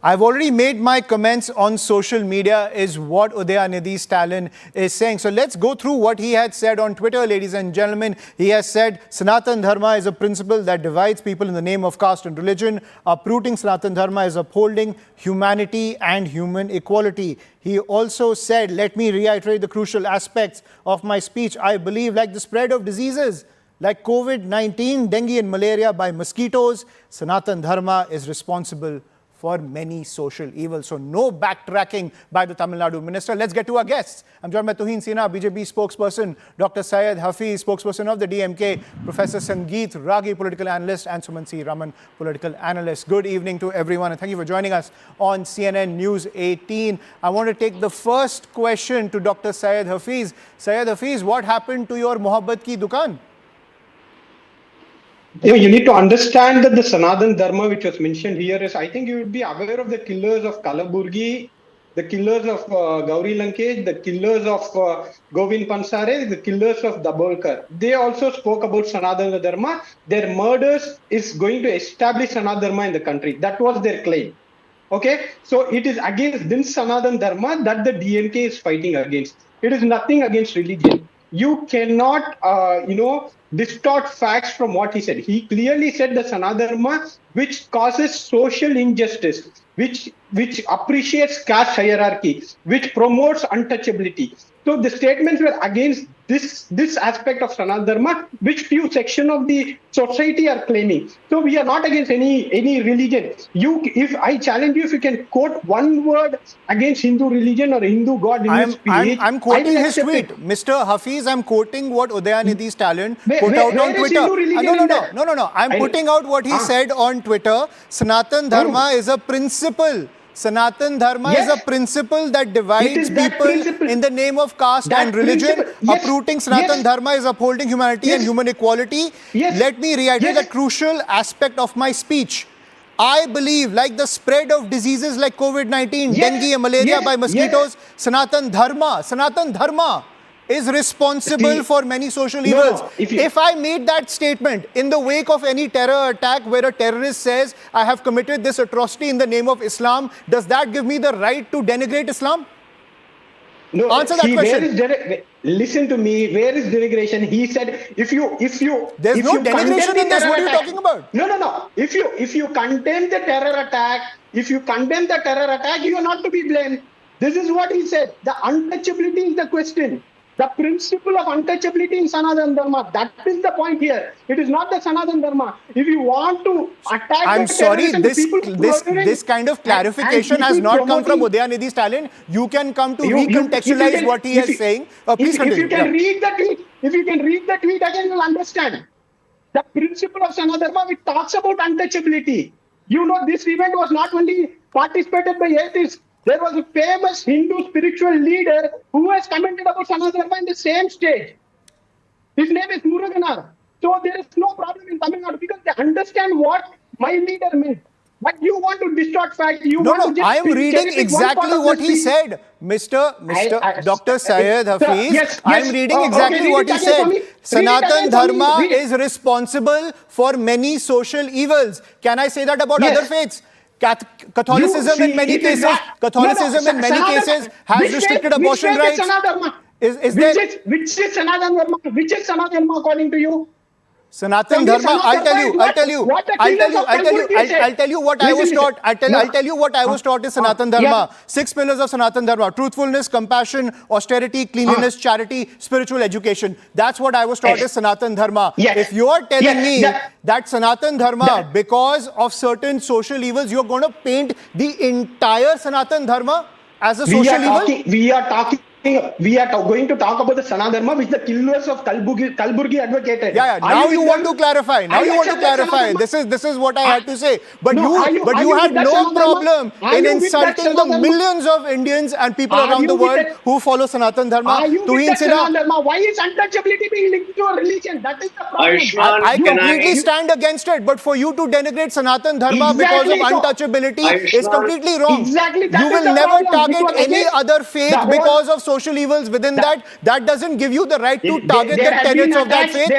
I've already made my comments on social media is what Udhayanidhi Stalin is saying. So let's go through what he had said on Twitter, ladies and gentlemen. He has said Sanatana Dharma is a principle that divides people in the name of caste and religion. Uprooting Sanatana Dharma is upholding humanity and human equality. He also said, let me reiterate the crucial aspects of my speech. I believe like the spread of diseases like COVID-19, dengue and malaria by mosquitoes, Sanatana Dharma is responsible for many social evils. So no backtracking by the Tamil Nadu minister. Let's get to our guests. I'm joined by Tuhin Sinha, BJP spokesperson, Dr. Syed Hafiz, spokesperson of the DMK, Professor Sangeet Ragi, political analyst, and Suman C. Raman, political analyst. Good evening to everyone and thank you for joining us on CNN News 18. I want to take the first question to Dr. Syed Hafiz. Syed Hafiz, what happened to your Mohabbat ki dukaan? You need to understand that the Sanatana Dharma, which was mentioned here, is, I think you would be aware of the killers of Kalaburgi, the killers of Gauri Lankesh, the killers of Govind Pansare, the killers of Dabolkar. They also spoke about Sanatana Dharma. Their murders is going to establish Sanatana Dharma in the country. That was their claim. Okay, so it is against this Sanatana Dharma that the DMK is fighting against. It is nothing against religion. You cannot, distort facts from what he said. He clearly said the Sanatana Dharma, which causes social injustice, which appreciates caste hierarchy, which promotes untouchability. So the statements were against this aspect of Sanatana Dharma, which few section of the society are claiming. So we are not against any religion. If I challenge you, if you can quote one word against Hindu religion or Hindu God in his speech, I'm quoting his tweet. Mr. Hafiz, I'm quoting what Udhayanidhi Stalin put out on Twitter. No. I'm putting out what he said on Twitter. Sanatana Dharma is a principle. Sanatana Dharma is a principle that divides people in the name of caste and religion. Uprooting Sanatana Dharma is upholding humanity and human equality. Let me reiterate the crucial aspect of my speech. I believe, like the spread of diseases like COVID-19, dengue and malaria by mosquitoes, Sanatana Dharma is responsible for many social evils. If I made that statement in the wake of any terror attack where a terrorist says, I have committed this atrocity in the name of Islam, does that give me the right to denigrate Islam? No, answer that question. Listen to me. Where is denigration? He said, if you there's no denigration in this. What are you talking about? No. If you condemn the terror attack, you are not to be blamed. This is what he said. The untouchability is the question. The principle of untouchability in Sanatana Dharma, that is the point here. It is not the Sanatana Dharma. If you want to attack I'm sorry, this kind of clarification has not come from Udhayanidhi Stalin. You can come to recontextualize what he is saying. Please continue. If you can read the tweet, again you'll understand. The principle of Sanatana Dharma, which talks about untouchability. You know, this event was not only participated by atheists. There was a famous Hindu spiritual leader who has commented about Sanatana Dharma in the same stage. His name is Muruganar. So there is no problem in Tamil Nadu because they understand what my leader meant. But you want to distort facts. I am reading exactly what he said. Dr. Syed Hafiz, I am reading exactly what he said. Sanatana Dharma is responsible for many social evils. Can I say that about other faiths? Catholicism in many cases has restricted abortion rights. Which is Sanatana Dharma according to you? Sanatana Dharma, I'll tell you what I was taught. I'll tell you what I was taught is Sanatana Dharma. 6 pillars of Sanatana Dharma: truthfulness, compassion, austerity, cleanliness, charity, spiritual education. That's what I was taught is Sanatana Dharma. If you are telling me that Sanatana Dharma, because of certain social evils, you're going to paint the entire Sanatana Dharma as a social evil? We are going to talk about the Sanatana Dharma, which the killers of Kalaburgi advocated. Now you want to clarify. This is what I had to say. But you had no problem in insulting the millions of Indians and people around the world who follow Sanatana Dharma. Why is untouchability being linked to a religion? That is the problem. I completely stand against it. But for you to denigrate Sanatana Dharma because of untouchability is completely wrong. You will never target any other faith because of social evils within that. That doesn't give you the right to target the tenets of that faith.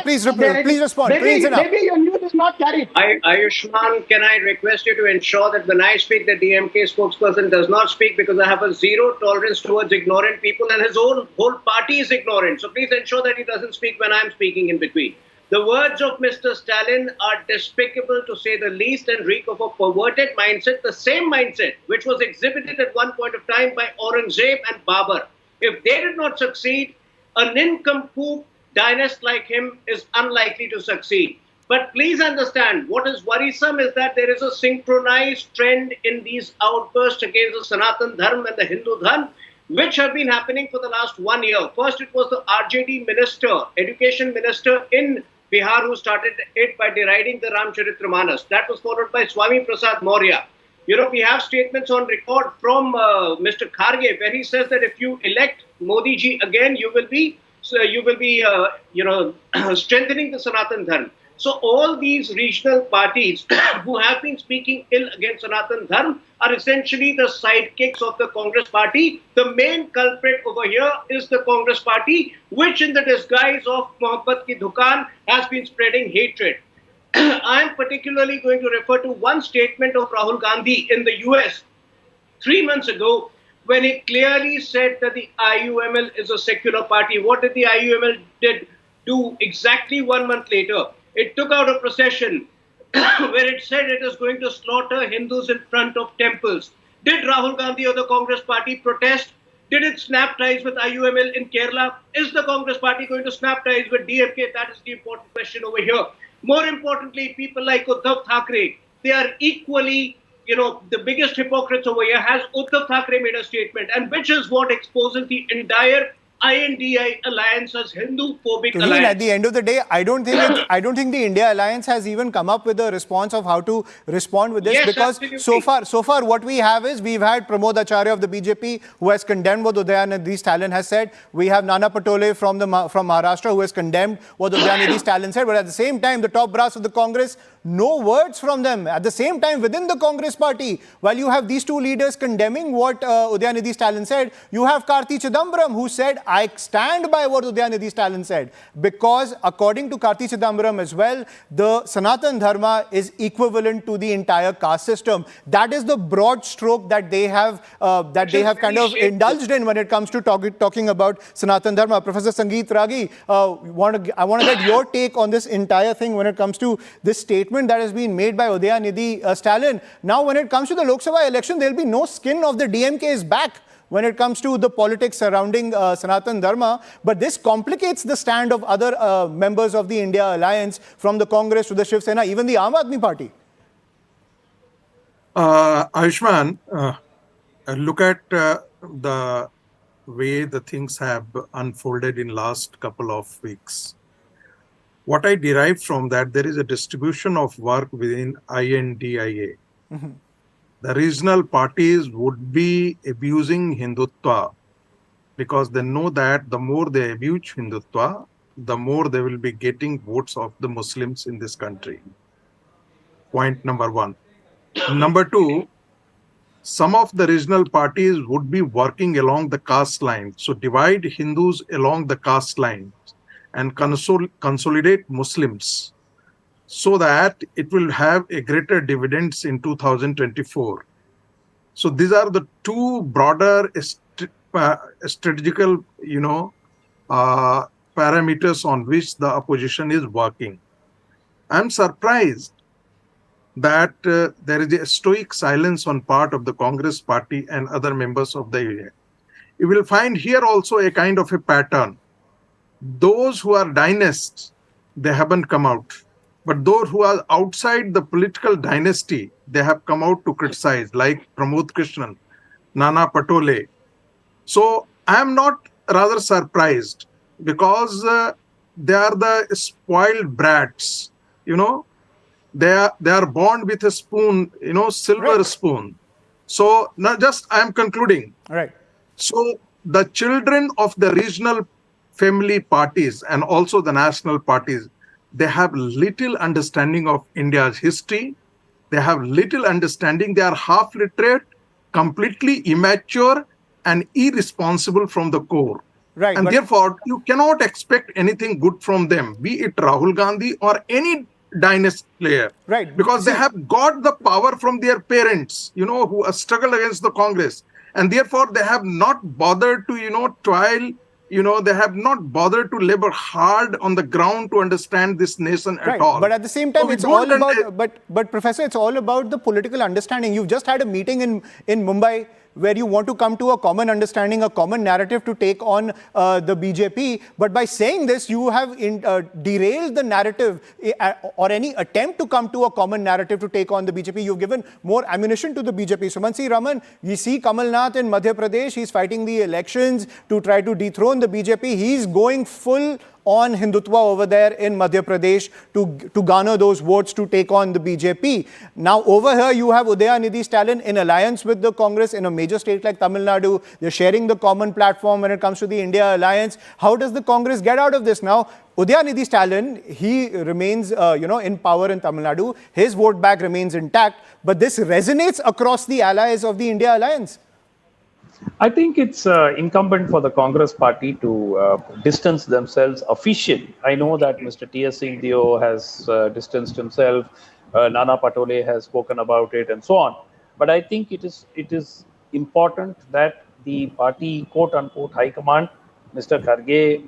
Please respond. Maybe you knew this not carried. Ayushman, can I request you to ensure that when I speak, the DMK spokesperson does not speak, because I have a zero tolerance towards ignorant people, and his own whole party is ignorant. So please ensure that he doesn't speak when I'm speaking in between. The words of Mr. Stalin are despicable, to say the least, and reek of a perverted mindset, the same mindset which was exhibited at one point of time by Aurangzeb and Babur. If they did not succeed, a nincompoop dynast like him is unlikely to succeed. But please understand, what is worrisome is that there is a synchronized trend in these outbursts against the Sanatana Dharma and the Hindu Dharma, which have been happening for the last 1 year. First, it was the RJD minister, education minister in Bihar, who started it by deriding the Ramcharitramanas. That was followed by Swami Prasad Maurya. You know, we have statements on record from Mr. Kharge, where he says that if you elect Modi ji again, you will be strengthening the Sanatana Dharma. So all these regional parties who have been speaking ill against Sanatana Dharma are essentially the sidekicks of the Congress party. The main culprit over here is the Congress party, which in the disguise of Mohabbat ki Dukan has been spreading hatred. I am particularly going to refer to one statement of Rahul Gandhi in the US 3 months ago, when he clearly said that the IUML is a secular party. What did the IUML do exactly 1 month later? It took out a procession where it said it is going to slaughter Hindus in front of temples. Did Rahul Gandhi or the Congress party protest? Did it snap ties with IUML in Kerala? Is the Congress party going to snap ties with DMK? That is the important question over here. More importantly, people like Uddhav Thackeray, they are equally, the biggest hypocrites over here. Has Uddhav Thackeray made a statement, and which is what exposes the entire INDI alliance as Hindu-phobic alliance. At the end of the day, I don't think the India alliance has even come up with a response of how to respond with this, yes, because absolutely. so far what we have is, we've had Pramod Acharya of the BJP, who has condemned what Udhayanidhi Stalin has said. We have Nana Patole from Maharashtra, who has condemned what Udhayanidhi Stalin said. But at the same time, the top brass of the Congress, no words from them. At the same time, within the Congress party, while you have these two leaders condemning what Udhayanidhi Stalin said, you have Karti Chidambaram, who said, I stand by what Udhayanidhi Stalin said, because according to Karti Chidambaram as well, the Sanatana Dharma is equivalent to the entire caste system. That is the broad stroke that they have kind of indulged in when it comes to talking about Sanatana Dharma. Professor Sangeet Ragi, I want to get your take on this entire thing when it comes to this statement that has been made by Udhayanidhi Stalin. Now, when it comes to the Lok Sabha election, there will be no skin of the DMK's back when it comes to the politics surrounding Sanatana Dharma. But this complicates the stand of other members of the India alliance, from the Congress to the Shiv Sena, even the Aam Aadmi Party. Ayushman, look at the way the things have unfolded in last couple of weeks. What I derived from that, there is a distribution of work within INDIA. Mm-hmm. The regional parties would be abusing Hindutva, because they know that the more they abuse Hindutva, the more they will be getting votes of the Muslims in this country. Point number one. Number two, some of the regional parties would be working along the caste line. So divide Hindus along the caste line and consolidate Muslims, so that it will have a greater dividends in 2024. So these are the two broader strategical, parameters on which the opposition is working. I'm surprised that there is a stoic silence on part of the Congress party and other members of the union. You will find here also a kind of a pattern. Those who are dynasts, they haven't come out. But those who are outside the political dynasty, they have come out to criticize, like Pramod Krishnan, Nana Patole. So I am not rather surprised, because they are the spoiled brats. They are born with a spoon, silver right. spoon. So now I am concluding. Right. So the children of the regional family parties and also the national parties, they have little understanding of India's history. They have little understanding. They are half literate, completely immature, and irresponsible from the core. Right. And therefore, you cannot expect anything good from them, be it Rahul Gandhi or any dynasty player. Right. Because they have got the power from their parents, who struggled against the Congress. And therefore, they have not bothered to, trial, they have not bothered to labor hard on the ground to understand this nation at all. But at the same time, So it's all about, but Professor, it's all about the political understanding. You've just had a meeting in Mumbai where you want to come to a common understanding, a common narrative to take on the BJP. But by saying this, you have derailed the narrative or any attempt to come to a common narrative to take on the BJP. You've given more ammunition to the BJP. Sumansi Raman, we see Kamal Nath in Madhya Pradesh. He's fighting the elections to try to dethrone the BJP. He's going full on Hindutva over there in Madhya Pradesh to garner those votes to take on the BJP. Now over here you have Udhayanidhi Stalin in alliance with the Congress in a major state like Tamil Nadu. They're sharing the common platform when it comes to the India alliance. How does the Congress get out of this now? Udhayanidhi Stalin, he remains in power in Tamil Nadu. His vote bank remains intact. But this resonates across the allies of the India alliance. I think it's incumbent for the Congress party to distance themselves officially. I know that Mr. T.S. Singhdeo has distanced himself, Nana Patole has spoken about it and so on. But I think it is important that the party, quote-unquote, high command, Mr. Kharge,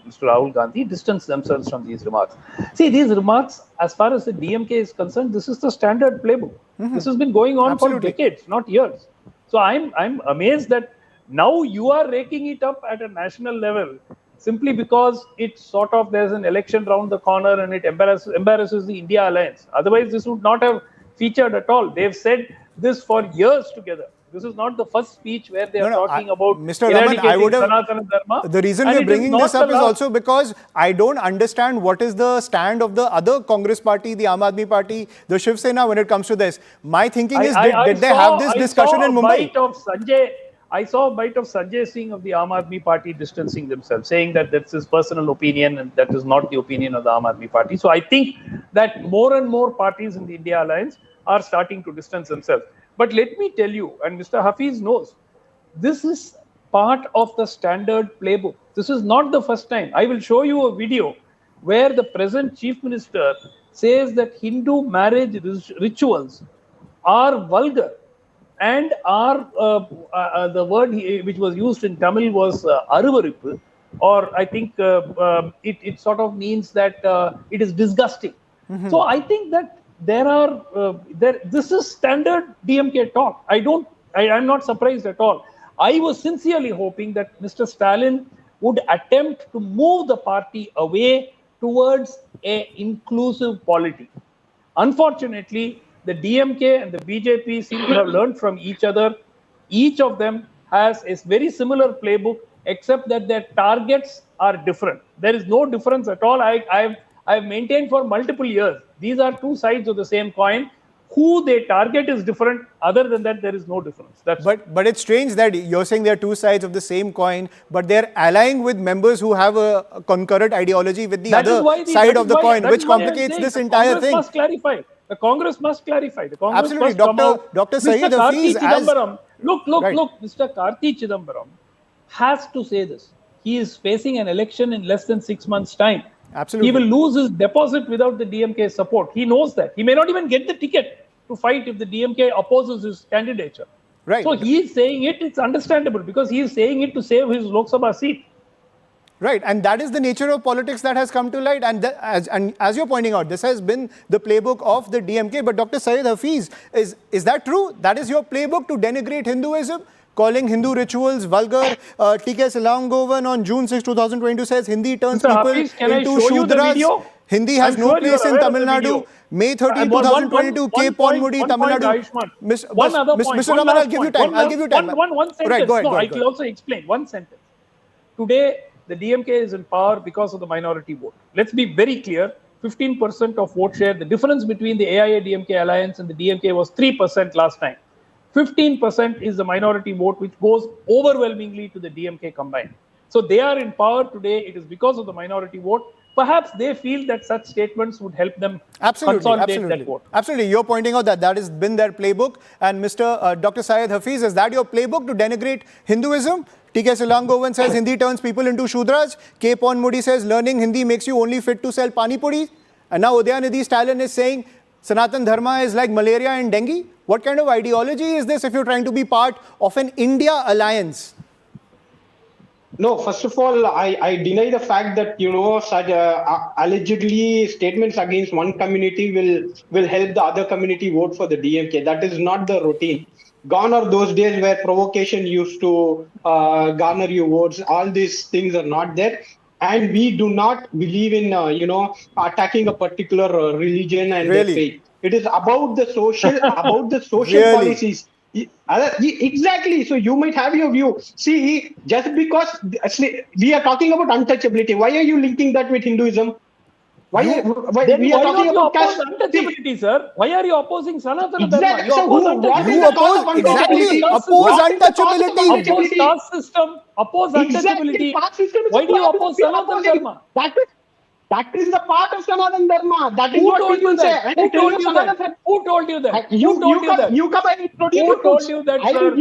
Mr. Rahul Gandhi, distance themselves from these remarks. See, these remarks, as far as the DMK is concerned, this is the standard playbook. This has been going on for decades, not years. So I'm amazed that now you are raking it up at a national level simply because it's sort of there's an election round the corner and it embarrasses the India alliance. Otherwise, this would not have featured at all. They've said this for years together. This is not the first speech where they are talking about Mr. Raman, I would have, Sanatana Dharma. the reason we're bringing this up is also because I don't understand what is the stand of the other Congress party, the Aam Aadmi party, the Shiv Sena when it comes to this. My thinking is, did they have this discussion in Mumbai? I saw a bite of Sanjay Singh of the Aam Aadmi party distancing themselves, saying that that's his personal opinion and that is not the opinion of the Aam Aadmi party. So I think that more and more parties in the India alliance are starting to distance themselves. But let me tell you, and Mr. Hafiz knows, this is part of the standard playbook. This is not the first time. I will show you a video where the present Chief Minister says that Hindu marriage rituals are vulgar and are, the word which was used in Tamil was aruvarippu, or I think it sort of means that it is disgusting. So I think that this is standard DMK talk. I'm not surprised at all. I was sincerely hoping that Mr. Stalin would attempt to move the party away towards an inclusive polity. Unfortunately, the DMK and the BJP seem to have learned from each other. Each of them has a very similar playbook, except that their targets are different. There is no difference at all. I've maintained for multiple years. These are two sides of the same coin. Who they target is different. Other than that, there is no difference. But it's strange that you're saying they're two sides of the same coin, but they're allying with members who have a concurrent ideology with the other side of the coin, which complicates this entire thing. The Congress must clarify. The Congress Absolutely, must Dr. Saeed Hafiz, look, Mr. Karthi Chidambaram has to say this. He is facing an election in less than 6 months' time. Absolutely. He will lose his deposit without the DMK support. He knows that. He may not even get the ticket to fight if the DMK opposes his candidature. Right. So he is saying it, it's understandable because he is saying it to save his Lok Sabha seat. Right, and that is the nature of politics that has come to light. And as you're pointing out, this has been the playbook of the DMK. But Dr. Saeed Hafiz, is that true? That is your playbook to denigrate Hinduism? Calling Hindu rituals vulgar. T.K. Silangovan on June 6, 2022 says Hindi turns Mr. people Hafiz, into Shudras. Hindi has no place in Tamil Nadu. May 13, 2022, K. Ponmudi, Tamil Nadu. Mr. Raman, I'll give you time. One sentence. Right, go ahead. I will also explain. One sentence. Today, the DMK is in power because of the minority vote. Let's be very clear. 15% of vote share. The difference between the AIA-DMK alliance and the DMK was 3% last time. 15% is the minority vote, which goes overwhelmingly to the DMK combined. So they are in power today. It is because of the minority vote. Perhaps they feel that such statements would help them consolidate that vote. Absolutely. You're pointing out that has been their playbook. And Dr. Syed Hafiz, is that your playbook to denigrate Hinduism? T.K. Silangovan says Hindi turns people into Shudras. K. Ponmudi says learning Hindi makes you only fit to sell Pani Puri. And now Udhayanidhi Stalin is saying Sanatana Dharma is like malaria and dengue. What kind of ideology is this if you're trying to be part of an India alliance? No, first of all, I deny the fact that, such allegedly statements against one community will help the other community vote for the DMK. That is not the routine. Gone are those days where provocation used to garner you votes. All these things are not there. And we do not believe in, attacking a particular religion and their faith. It is about the social, policies. Exactly. So you might have your view. See, just because we are talking about untouchability, why are you linking that with Hinduism? Why we are talking about caste? Untouchability, sir? Why are you opposing Sanatana Dharma? Exactly. So oppose untouchability. Oppose caste system. Oppose untouchability. Why do you oppose Sanatana Dharma? That is the part of Sanatana Dharma. That is Who what told people you that? say. Who told you that? Who told you that? You come and introduce Who told you that, sir?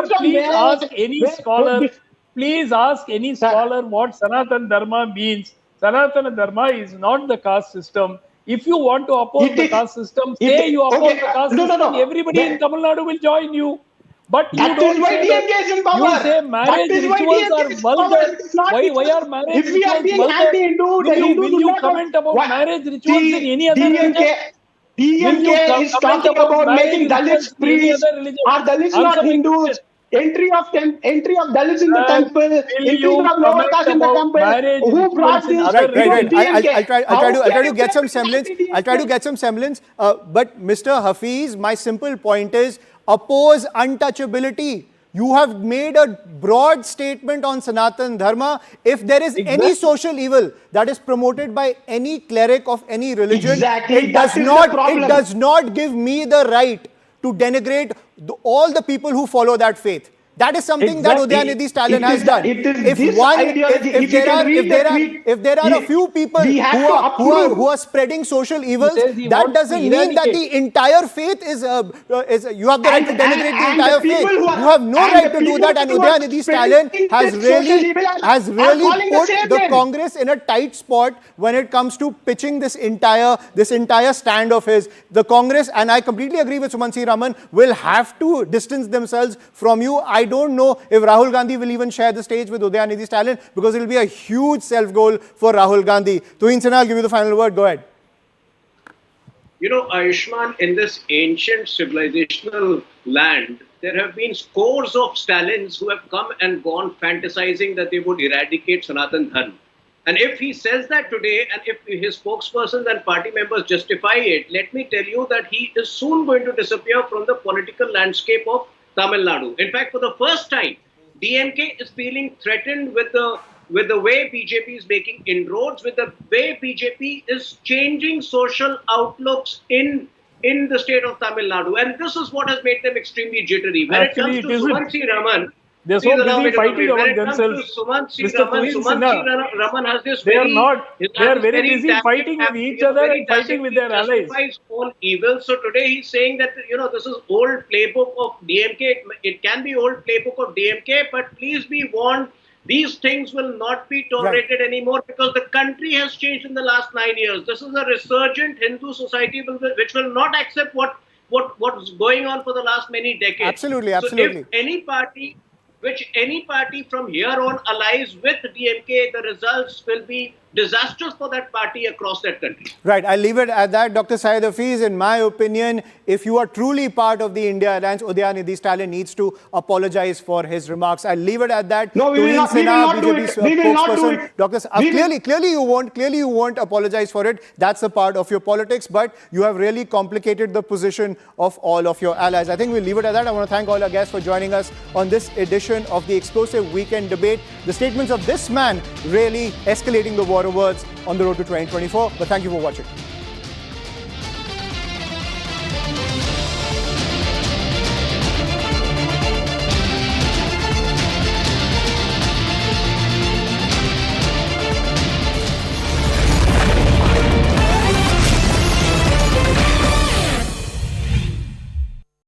Sir, please ask any scholar. Please ask any scholar what Sanatana Dharma means. Sanatana Dharma is not the caste system. If you want to oppose the caste system, say you oppose the caste system. Everybody in Tamil Nadu will join you. But you don't say that. You say marriage rituals are vulgar. Why are marriage rituals vulgar? Will you comment about marriage rituals in any other religion? DMK is talking about making Dalits priests. Are Dalits not Hindus? Entry of Dalits in the temple, inclusion of lower caste in the temple. Who brought this? Right. I'll try to get some semblance. But Mr. Hafiz, my simple point is oppose untouchability. You have made a broad statement on Sanatana Dharma. If there is any social evil that is promoted by any cleric of any religion, it does not give me the right to denigrate all the people who follow that faith. That is something that Udhayanidhi Stalin has done. If there are a few people who are spreading social evils, that doesn't mean that the entire faith is you have the right to denigrate the entire faith. You have no right to do that, and Udhayanidhi Stalin has really put the Congress in a tight spot when it comes to pitching this entire stand of his. The Congress, and I completely agree with Sumansi Raman, will have to distance themselves from you. I don't know if Rahul Gandhi will even share the stage with Udhayanidhi Stalin, because it will be a huge self-goal for Rahul Gandhi. Tuhin Sinha, I'll give you the final word. Go ahead. Ayushman, in this ancient civilizational land, there have been scores of Stalins who have come and gone fantasizing that they would eradicate Sanatana Dharma. And if he says that today, and if his spokespersons and party members justify it, let me tell you that he is soon going to disappear from the political landscape of Tamil Nadu. In fact, for the first time, DMK is feeling threatened with the way BJP is making inroads, with the way BJP is changing social outlooks in the state of Tamil Nadu. And this is what has made them extremely jittery. When Actually, it comes to Sumansi Raman, they're so busy fighting among themselves. Mr. Tuhin Raman has this they are very busy fighting with each other and fighting with their allies. Own evil. So today he's saying that, this is old playbook of DMK. It can be old playbook of DMK, but please be warned, these things will not be tolerated anymore, because the country has changed in the last 9 years. This is a resurgent Hindu society which will not accept what's going on for the last many decades. Absolutely. So if any party from here on allies with DMK, the results will be disastrous for that party across that country. Right, I'll leave it at that. Dr. Syed Hafiz, in my opinion, if you are truly part of the India Alliance, Udhayanidhi Stalin needs to apologize for his remarks. I'll leave it at that. No, we will not do it. We will not do it. Dr. Clearly you won't apologize for it. That's a part of your politics, but you have really complicated the position of all of your allies. I think we'll leave it at that. I want to thank all our guests for joining us on this edition of the explosive weekend debate. The statements of this man really escalating the war of words on the road to 2024. But thank you for watching.